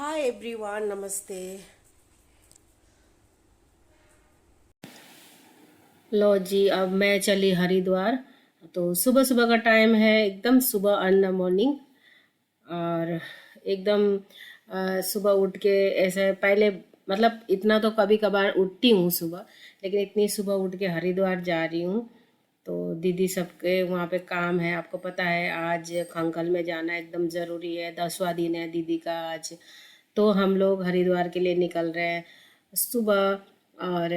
Hi everyone, नमस्ते। लो जी, अब मैं चली हरिद्वार। तो सुबह सुबह का टाइम है, एकदम सुबह अर्न मॉर्निंग। और एकदम सुबह उठ के ऐसे पहले मतलब इतना तो कभी कभार उठती हूँ सुबह, लेकिन इतनी सुबह उठ के हरिद्वार जा रही हूँ। तो दीदी सबके वहाँ पे काम है, आपको पता है आज खंखल में जाना एकदम ज़रूरी है, 10वां दिन है दीदी का आज। तो हम लोग हरिद्वार के लिए निकल रहे हैं सुबह। और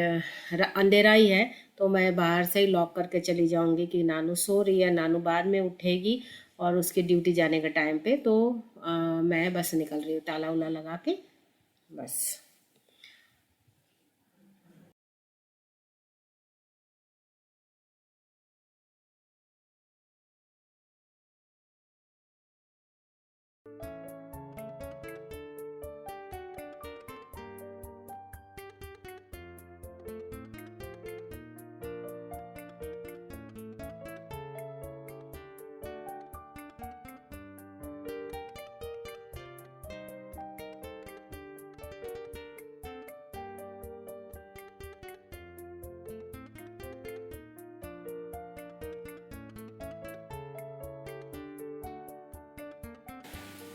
अंधेरा ही है, तो मैं बाहर से ही लॉक करके चली जाऊंगी कि नानू सो रही है, नानू बाद में उठेगी और उसके ड्यूटी जाने के टाइम पे। तो मैं बस निकल रही हूँ ताला उला लगा के, बस।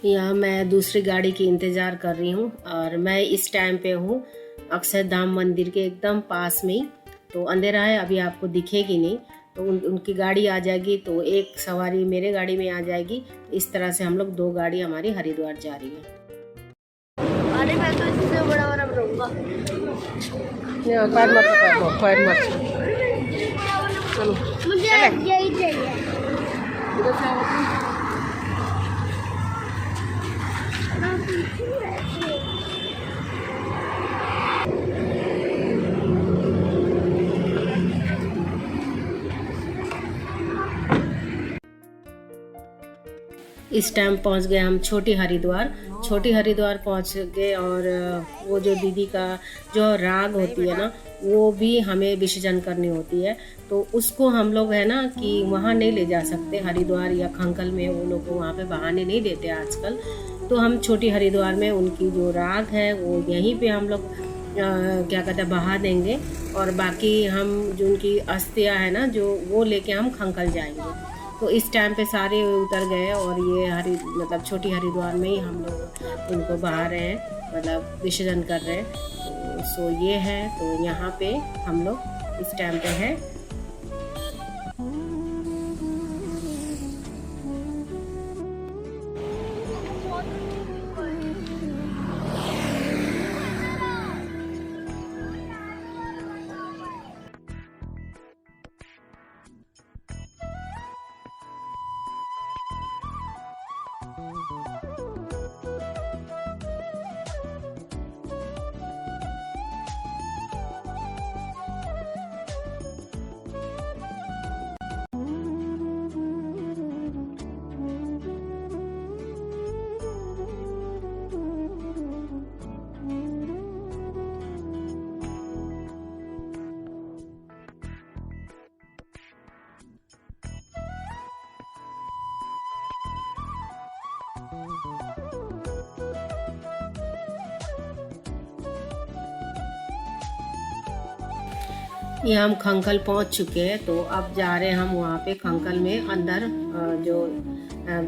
यहाँ मैं दूसरी गाड़ी की इंतज़ार कर रही हूँ और मैं इस टाइम पे हूँ अक्षरधाम मंदिर के एकदम पास में ही। तो अंधेरा है, अभी आपको दिखेगी नहीं। तो उनकी गाड़ी आ जाएगी तो एक सवारी मेरे गाड़ी में आ जाएगी। तो इस तरह से हम लोग 2 गाड़ी हमारी हरिद्वार जा रही है। अरे मैं तो इससे बड़ा बड़ा बनाऊंगा। पैर मत पकड़ो, पैर मत। चलो मुझे यही चाहिए। इस टाइम पहुंच गए हम छोटी हरिद्वार। छोटी हरिद्वार पहुंच गए और वो जो दीदी का जो राग होती है ना, वो भी हमें विसर्जन करनी होती है। तो उसको हम लोग है ना कि वहाँ नहीं ले जा सकते, हरिद्वार या खंखल में वो लोग वहाँ पे बहाने नहीं देते आजकल। तो हम छोटी हरिद्वार में उनकी जो राग है वो यहीं पे हम लोग क्या कहते हैं बहा देंगे। और बाकी हम जो उनकी अस्थियाँ है ना जो, वो लेके हम खंखल जाएंगे। तो इस टाइम पे सारे उतर गए और ये मतलब छोटी हरिद्वार में ही हम लोग उनको बहा रहे हैं, मतलब विसर्जन कर रहे हैं। तो सो ये है, तो यहाँ पे हम लोग इस टाइम पे है। ये हम खंखल पहुंच चुके हैं। तो अब जा रहे हैं हम वहाँ पे खंखल में अंदर जो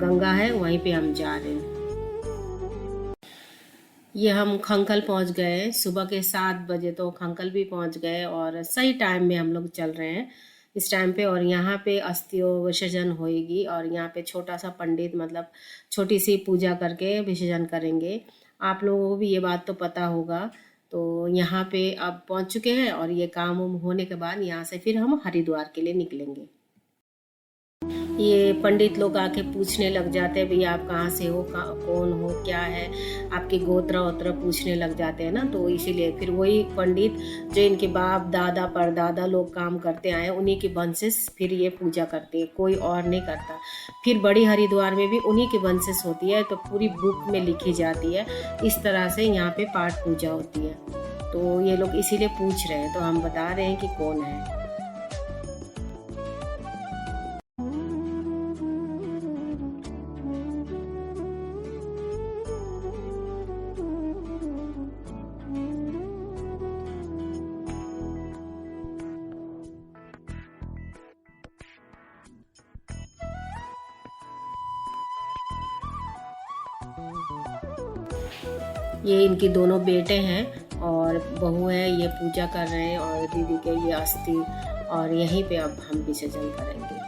गंगा है वहीं पे हम जा रहे हैं। ये हम खंखल पहुंच गए सुबह के 7 बजे, तो खंखल भी पहुंच गए और सही टाइम में हम लोग चल रहे हैं इस टाइम पे। और यहाँ पे अस्थियों विसर्जन होएगी और यहाँ पे छोटा सा पंडित मतलब छोटी सी पूजा करके विसर्जन करेंगे। आप लोगों को भी ये बात तो पता होगा। तो यहाँ पे अब पहुँच चुके हैं और ये काम होने के बाद यहाँ से फिर हम हरिद्वार के लिए निकलेंगे। ये पंडित लोग आके पूछने लग जाते हैं, भैया आप कहाँ से हो, कौन हो, क्या है, आपके गोत्र वोत्र पूछने लग जाते हैं ना। तो इसीलिए फिर वही पंडित जो इनके बाप दादा परदादा लोग काम करते आए, उन्हीं की वंशज फिर ये पूजा करते हैं, कोई और नहीं करता। फिर बड़ी हरिद्वार में भी उन्हीं की वंशज होती है, तो पूरी बुक में लिखी जाती है। इस तरह से यहाँ पे पाठ पूजा होती है। तो ये लोग इसीलिए पूछ रहे हैं, तो हम बता रहे हैं कि कौन है। ये इनकी दोनों बेटे हैं और बहू है, ये पूजा कर रहे हैं और दीदी के ये अस्थि, और यहीं पे अब हम विसर्जन करेंगे।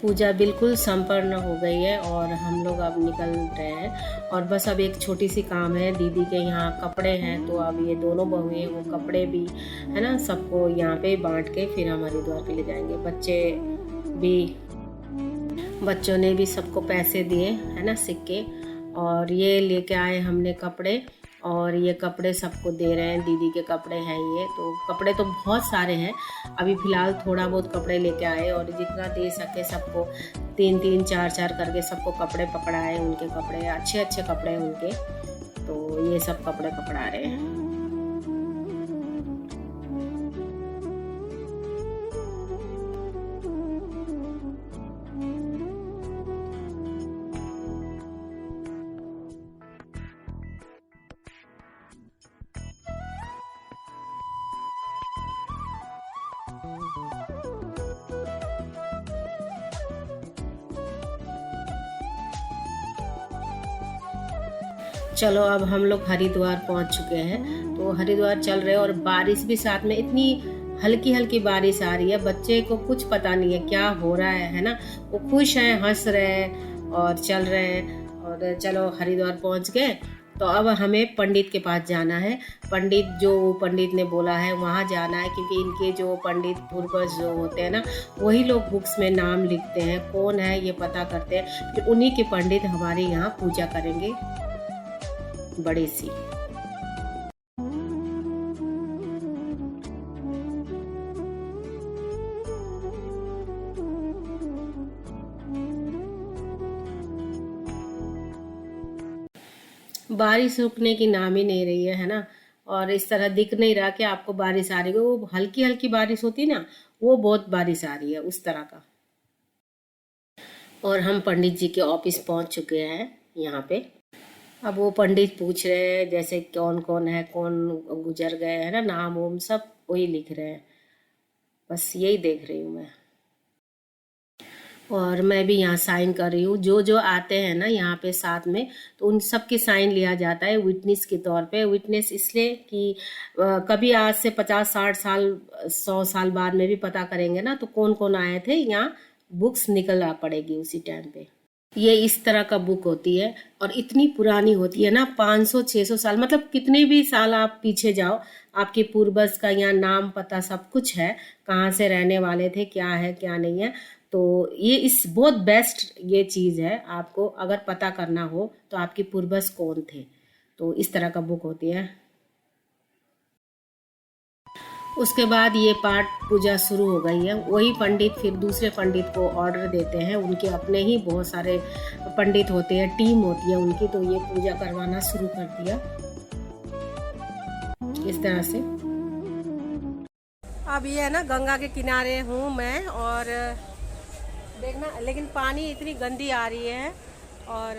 पूजा बिल्कुल संपन्न हो गई है और हम लोग अब निकल रहे हैं। और बस अब एक छोटी सी काम है, दीदी के यहाँ कपड़े हैं, तो अब ये दोनों बहुएं वो कपड़े भी है ना सबको यहाँ पे बांट के फिर हम हरिद्वार के ले जाएंगे। बच्चों ने भी सबको पैसे दिए है ना, सिक्के, और ये लेके आए हमने कपड़े, और ये कपड़े सबको दे रहे हैं। दीदी के कपड़े हैं ये, तो कपड़े तो बहुत सारे हैं। अभी फ़िलहाल थोड़ा बहुत कपड़े लेके आए और जितना दे सके सबको 3-3 4-4 करके सबको कपड़े पकड़ाए। उनके कपड़े अच्छे अच्छे कपड़े हैं उनके, तो ये सब कपड़े पकड़ा रहे हैं। चलो अब हम लोग हरिद्वार पहुंच चुके हैं। तो हरिद्वार चल रहे हैं और बारिश भी साथ में, इतनी हल्की हल्की बारिश आ रही है। बच्चे को कुछ पता नहीं है क्या हो रहा है ना, वो खुश हैं, हंस रहे हैं और चल रहे हैं। और चलो हरिद्वार पहुंच गए, तो अब हमें पंडित के पास जाना है। पंडित ने बोला है वहाँ जाना है, क्योंकि इनके जो पंडित पूर्वज जो होते हैं ना, वही लोग बुक्स में नाम लिखते हैं, कौन है ये पता करते हैं। फिर उन्हीं के पंडित हमारे यहाँ पूजा करेंगे बड़ी सी। बारिश रुकने की नाम ही नहीं रही है ना, और इस तरह दिख नहीं रहा कि आपको बारिश आ रही है। वो हल्की हल्की बारिश होती ना, वो बहुत बारिश आ रही है उस तरह का। और हम पंडित जी के ऑफिस पहुंच चुके हैं यहाँ पे। अब वो पंडित पूछ रहे हैं जैसे कौन कौन है, कौन गुजर गए है ना, नाम वोम सब वही लिख रहे हैं। बस यही देख रही हूँ मैं, और मैं भी यहाँ साइन कर रही हूँ। जो जो आते हैं ना यहाँ पे साथ में, तो उन सब की साइन लिया जाता है विटनेस के तौर पे। विटनेस इसलिए कि कभी आज से 50-60 साल 100 साल बाद में भी पता करेंगे ना, तो कौन कौन आए थे, यहाँ बुक्स निकलना पड़ेगी उसी टाइम पे। ये इस तरह का बुक होती है और इतनी पुरानी होती है ना, 500-600 साल, मतलब कितने भी साल आप पीछे जाओ, आपके पूर्वज का यहाँ नाम पता सब कुछ है, कहाँ से रहने वाले थे, क्या है क्या नहीं है। तो ये इस बहुत बेस्ट ये चीज़ है, आपको अगर पता करना हो तो आपके पूर्वज कौन थे, तो इस तरह का बुक होती है। उसके बाद ये पाठ पूजा शुरू हो गई है। वही पंडित फिर दूसरे पंडित को ऑर्डर देते हैं, उनके अपने ही बहुत सारे पंडित होते हैं, टीम होती है उनकी, तो ये पूजा करवाना शुरू कर दिया इस तरह से। अब ये है ना, गंगा के किनारे हूँ मैं, और देखना, लेकिन पानी इतनी गंदी आ रही है, और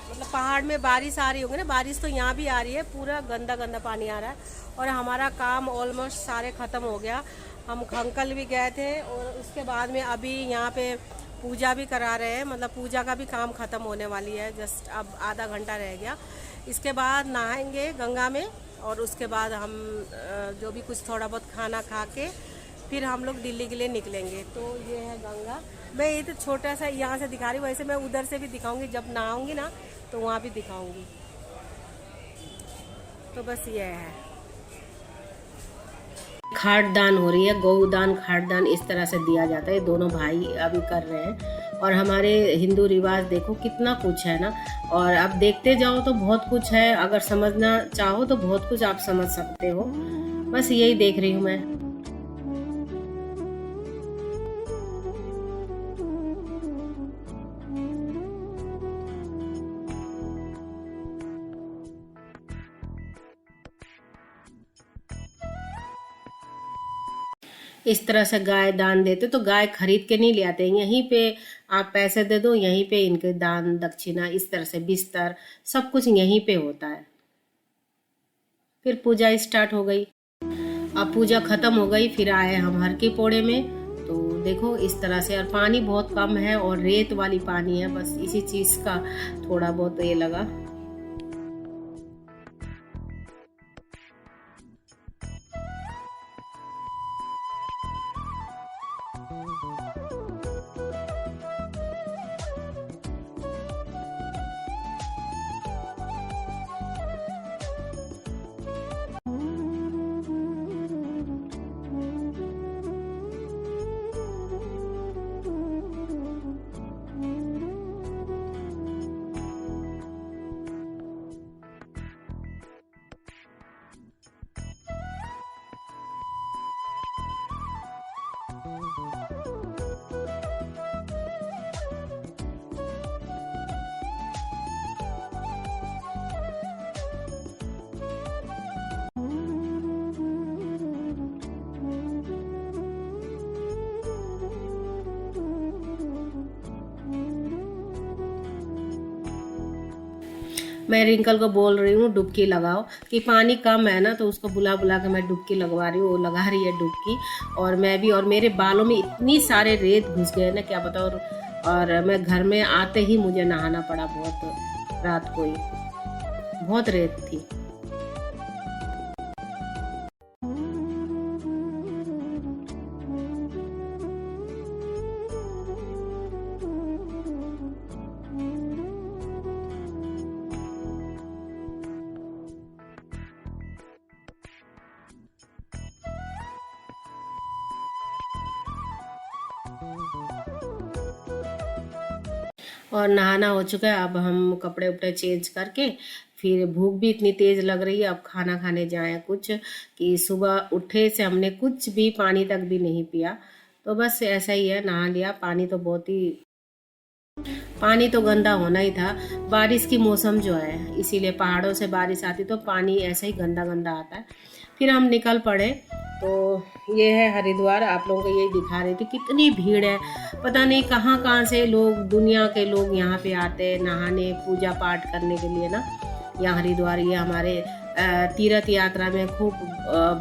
मतलब पहाड़ में बारिश आ रही होगी ना, बारिश तो यहाँ भी आ रही है, पूरा गंदा गंदा पानी आ रहा है। और हमारा काम ऑलमोस्ट सारे ख़त्म हो गया। हम खंकल भी गए थे, और उसके बाद में अभी यहाँ पे पूजा भी करा रहे हैं, मतलब पूजा का भी काम ख़त्म होने वाली है, जस्ट अब आधा घंटा रह गया। इसके बाद नहाएंगे गंगा में, और उसके बाद हम जो भी कुछ थोड़ा बहुत खाना खा के फिर हम लोग दिल्ली के लिए निकलेंगे। तो ये है गंगा। मैं ये तो छोटा सा यहाँ से दिखा रही हूँ, वैसे मैं उधर से भी दिखाऊंगी, जब नहाऊंगी ना तो वहाँ भी दिखाऊंगी। तो बस ये है, खाट दान हो रही है, गौदान खाट दान इस तरह से दिया जाता है। दोनों भाई अभी कर रहे हैं। और हमारे हिंदू रिवाज देखो कितना कुछ है ना, और अब देखते जाओ तो बहुत कुछ है, अगर समझना चाहो तो बहुत कुछ आप समझ सकते हो। बस यही देख रही हूँ मैं। इस तरह से गाय दान देते तो गाय खरीद के नहीं ले आते, यहीं पे आप पैसे दे दो, यहीं पे इनके दान दक्षिणा इस तरह से बिस्तर सब कुछ यहीं पे होता है। फिर पूजा स्टार्ट हो गई। अब पूजा खत्म हो गई, फिर आए हम हर की पौड़े में। तो देखो इस तरह से, और पानी बहुत कम है और रेत वाली पानी है, बस इसी चीज का थोड़ा बहुत ये लगा। मैं रिंकल को बोल रही हूँ डुबकी लगाओ, कि पानी कम है ना, तो उसको बुला बुला के मैं डुबकी लगवा रही हूँ। वो लगा रही है डुबकी, और मैं भी। और मेरे बालों में इतनी सारे रेत घुस गए ना, क्या बताओ। और मैं घर में आते ही मुझे नहाना पड़ा, बहुत रात को ही बहुत रेत थी। और नहाना हो चुका है, अब हम कपड़े उपड़े चेंज करके, फिर भूख भी इतनी तेज लग रही है, अब खाना खाने जाए कुछ, कि सुबह उठे से हमने कुछ भी पानी तक भी नहीं पिया। तो बस ऐसा ही है, नहा लिया। पानी तो गंदा होना ही था, बारिश की मौसम जो है इसीलिए, पहाड़ों से बारिश आती तो पानी ऐसा ही गंदा गंदा आता है। फिर हम निकल पड़े। तो ये है हरिद्वार, आप लोगों को यही दिखा रही थी, कितनी भीड़ है। पता नहीं कहाँ कहाँ से लोग, दुनिया के लोग यहाँ पे आते हैं नहाने, पूजा पाठ करने के लिए ना। यहाँ हरिद्वार ये हमारे तीर्थ यात्रा में खूब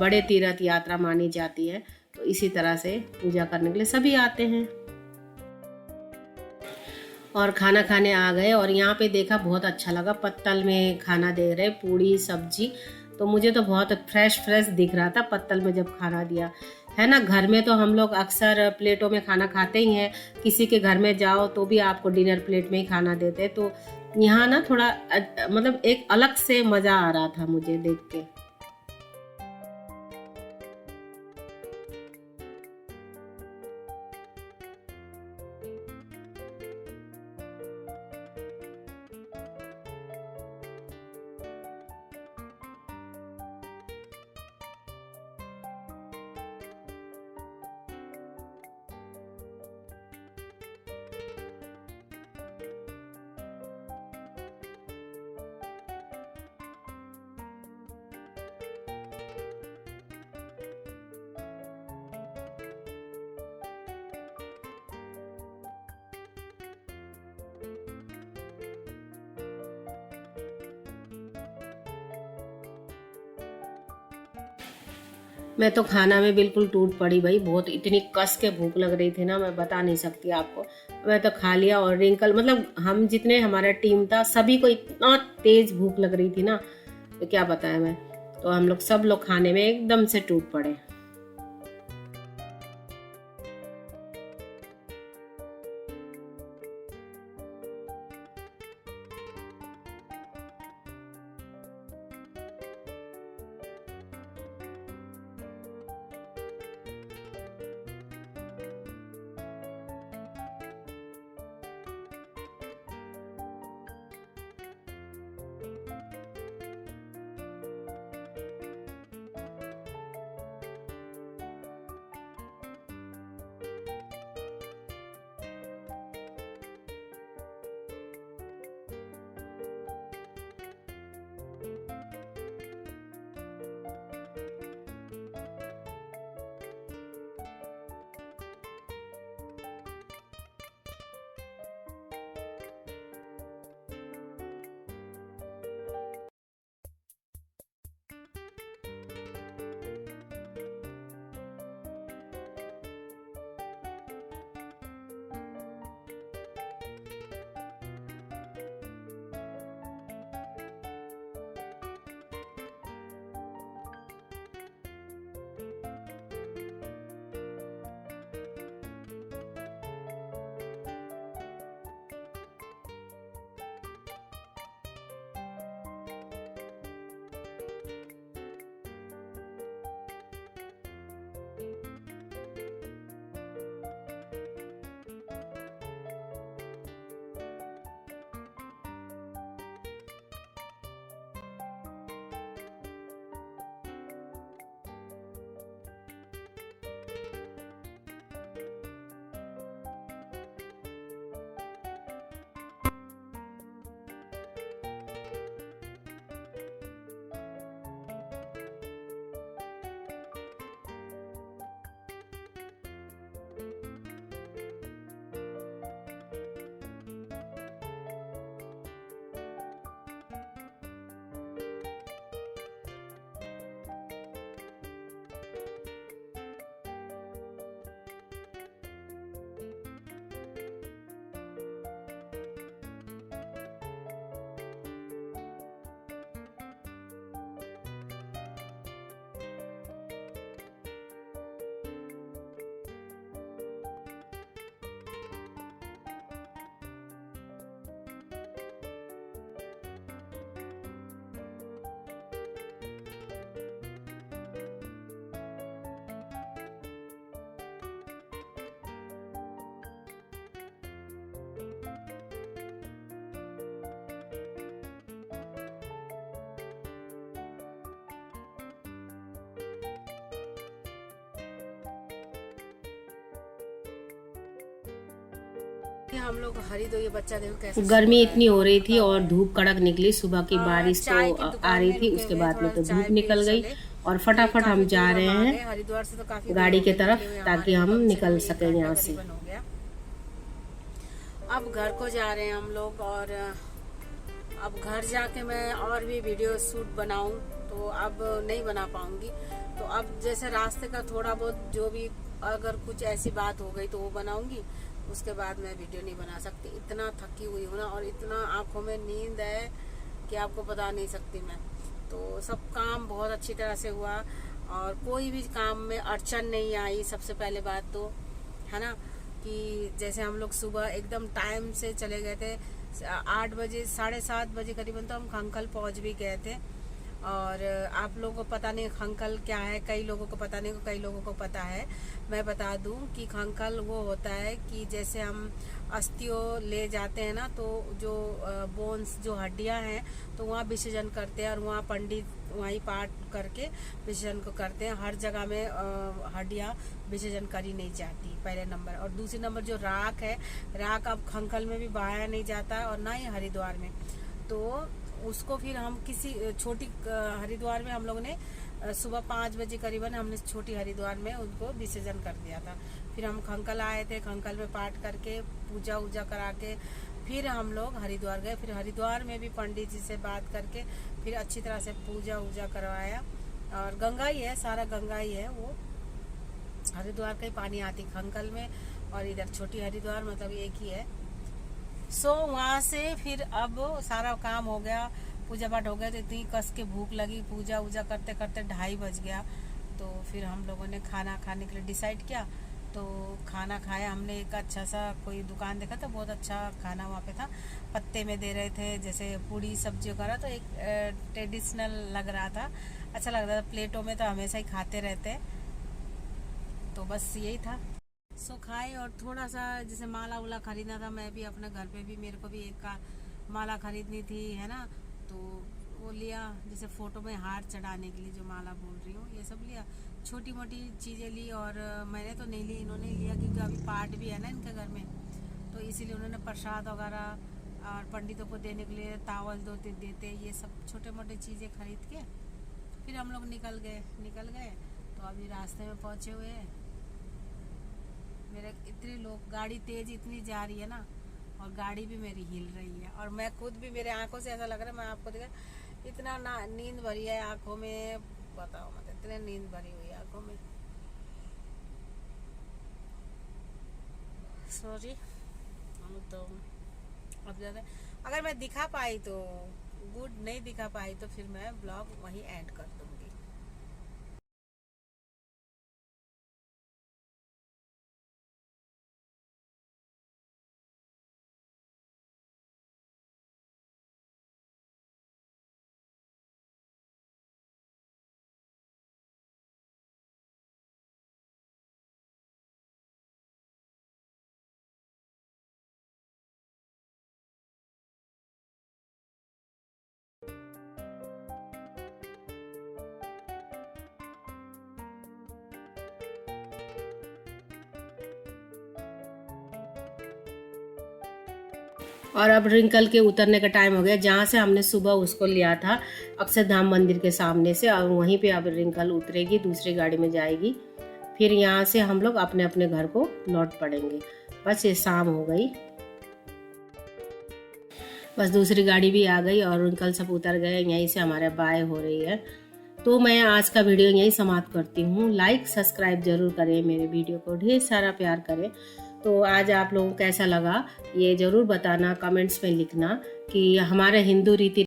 बड़े तीर्थ यात्रा मानी जाती है। तो इसी तरह से पूजा करने के लिए सभी आते हैं। और खाना खाने आ गए, और यहाँ पे देखा बहुत अच्छा लगा, पत्तल में खाना दे रहे, पूड़ी सब्जी। तो मुझे तो बहुत फ्रेश फ्रेश दिख रहा था पत्तल में जब खाना दिया है ना। घर में तो हम लोग अक्सर प्लेटों में खाना खाते ही हैं, किसी के घर में जाओ तो भी आपको डिनर प्लेट में ही खाना देते हैं। तो यहाँ ना थोड़ा मतलब एक अलग से मज़ा आ रहा था मुझे देख के। मैं तो खाना में बिल्कुल टूट पड़ी भाई, बहुत इतनी कस के भूख लग रही थी ना, मैं बता नहीं सकती आपको। मैं तो खा लिया। और रिंकल, मतलब हम जितने हमारा टीम था सभी को इतना तेज भूख लग रही थी ना, तो क्या बताया मैं। तो हम लोग सब लोग खाने में एकदम से टूट पड़े। हम लोग हरिद्वार, ये बच्चा देखो कैसे गर्मी इतनी हो रही थी और धूप कड़क निकली, सुबह की बारिश तो आ रही थी, उसके बाद में तो धूप निकल गई और फटाफट हम जा रहे हैं हरिद्वार से तो काफी गाड़ी के तरफ ताकि हम निकल सकें यहाँ से। हो गया। अब घर को जा रहे हैं हम लोग और अब घर जाके मैं और भी वीडियो शूट बनाऊं तो अब नहीं बना पाऊंगी। तो अब जैसे रास्ते का थोड़ा बहुत जो भी अगर कुछ ऐसी बात हो गई तो वो बनाऊंगी, उसके बाद मैं वीडियो नहीं बना सकती। इतना थकी हुई हूँ ना और इतना आंखों में नींद है कि आपको बता नहीं सकती मैं। तो सब काम बहुत अच्छी तरह से हुआ और कोई भी काम में अड़चन नहीं आई। सबसे पहले बात तो है ना कि जैसे हम लोग सुबह एकदम टाइम से चले गए थे, 8 बजे 7:30 बजे करीबन तो हम खंखल पहुंच भी गए थे। और आप लोगों को पता नहीं खंखल क्या है, कई लोगों को पता नहीं, कई लोगों को पता है। मैं बता दूं कि खंखल वो होता है कि जैसे हम अस्थियों ले जाते हैं ना, तो जो बोन्स जो हड्डियां हैं तो वहाँ विसर्जन करते हैं और वहाँ पंडित वहीं पाठ करके विसर्जन को करते हैं। हर जगह में हड्डियां विसर्जन करी नहीं जाती, पहले नंबर। और दूसरी नंबर जो राख है, राख अब खंखल में भी बहाया नहीं जाता है और ना ही हरिद्वार में। तो उसको फिर हम किसी छोटी हरिद्वार में हम लोग ने सुबह 5 बजे करीबन हमने छोटी हरिद्वार में उनको विसर्जन कर दिया था। फिर हम खंखल आए थे, खंखल में पाठ करके पूजा वूजा करा के फिर हम लोग हरिद्वार गए। फिर हरिद्वार में भी पंडित जी से बात करके फिर अच्छी तरह से पूजा वूजा करवाया। और गंगा ही है, सारा गंगा ही है, वो हरिद्वार का ही पानी आती खंखल में और इधर छोटी हरिद्वार, मतलब एक ही है। सो वहाँ से फिर अब सारा काम हो गया, पूजा पाठ हो गया। तो इतनी कस के भूख लगी, पूजा वूजा करते करते 2:30 बज गया। तो फिर हम लोगों ने खाना खाने के लिए डिसाइड किया। तो खाना खाया हमने, एक अच्छा सा कोई दुकान देखा था, बहुत अच्छा खाना वहाँ पे था, पत्ते में दे रहे थे जैसे पूड़ी सब्जी वगैरह। तो एक ट्रेडिशनल लग रहा था, अच्छा लग रहा था। प्लेटों में तो हमेशा ही खाते रहते, तो बस यही था। सो खाए और थोड़ा सा जैसे माला उला खरीदना था। मैं भी अपने घर पे भी, मेरे को भी एक का माला खरीदनी थी, है ना। तो वो लिया, जैसे फोटो में हार चढ़ाने के लिए जो माला बोल रही हूँ, ये सब लिया, छोटी मोटी चीज़ें ली। और मैंने तो नहीं ली, इन्होंने लिया क्योंकि अभी पाठ भी है ना इनके घर में, तो इसीलिए उन्होंने प्रसाद वगैरह और पंडितों को देने के लिए तावल देते, ये सब छोटे मोटे चीज़ें खरीद के फिर हम लोग निकल गए। तो अभी रास्ते में पहुँचे हुए हैं। मेरे इतने लोग, गाड़ी तेज इतनी जा रही है ना और गाड़ी भी मेरी हिल रही है और मैं खुद भी, मेरे आंखों से ऐसा लग रहा है, मैं आपको देखा इतना ना नींद भरी है आंखों में, बताओ मत, इतने नींद भरी हुई है आंखों में। सॉरी। तो अब ज़्यादा अगर मैं दिखा पाई तो गुड, नहीं दिखा पाई तो फिर मैं ब्लॉग वहीं एंड कर दूँगी। और अब रिंकल के उतरने का टाइम हो गया, जहाँ से हमने सुबह उसको लिया था अक्षरधाम मंदिर के सामने से, और वहीं पे अब रिंकल उतरेगी, दूसरी गाड़ी में जाएगी। फिर यहाँ से हम लोग अपने अपने घर को लौट पड़ेंगे। बस ये शाम हो गई, बस दूसरी गाड़ी भी आ गई और रिंकल सब उतर गए। यहीं से हमारे बाय हो रही है। तो मैं आज का वीडियो यहीं समाप्त करती हूँ। लाइक सब्सक्राइब जरूर करें, मेरे वीडियो को ढेर सारा प्यार करें। तो आज आप लोगों को कैसा लगा ये ज़रूर बताना, कमेंट्स में लिखना कि हमारे हिंदू रीति